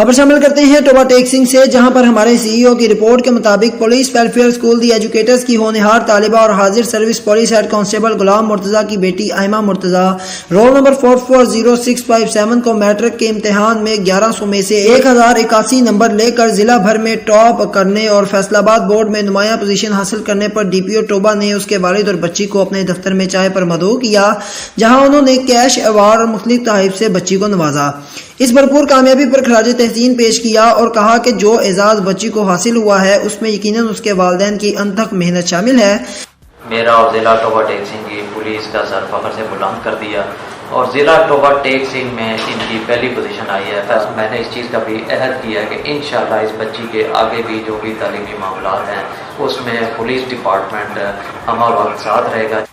خبر شامل کرتے ہیں ٹوبہ ٹیک سنگھ سے، جہاں پر ہمارے سی ای او کی رپورٹ کے مطابق پولیس ویلفیئر اسکول دی ایجوکیٹرز کی ہونہار طالبہ اور حاضر service police head constable Ghulam Murtaza کی بیٹی آئمہ مرتضیٰ رول نمبر 440657 کو میٹرک کے امتحان میں 1100 میں سے 1081 نمبر لے کر ضلع بھر میں ٹاپ کرنے اور فیصل آباد بورڈ میں نمایاں پوزیشن حاصل کرنے پر ڈی پی او ٹوبہ نے اس کے والد اور بچی کو اپنے دفتر میں چائے پر مدعو کیا، جہاں انہوں نے کیش ایوارڈ اور مختلف تحائف سے بچی کو نوازا۔ اس بھرپور کامیابی پر خراج تحسین پیش کیا اور کہا کہ جو اعزاز بچی کو حاصل ہوا ہے اس میں یقیناً اس کے والدین کی انتھک محنت شامل ہے۔ میرا اور ضلع ٹوبہ ٹیک سنگھ کی پولیس کا سر فخر سے بلند کر دیا اور ضلع ٹوبہ ٹیک سنگھ میں ان کی پہلی پوزیشن آئی ہے۔ میں نے اس چیز کا بھی عہد کیا کہ انشاءاللہ اس بچی کے آگے بھی جو بھی تعلیمی معاملات ہیں اس میں پولیس ڈپارٹمنٹ ہمارا وقت ساتھ رہے گا۔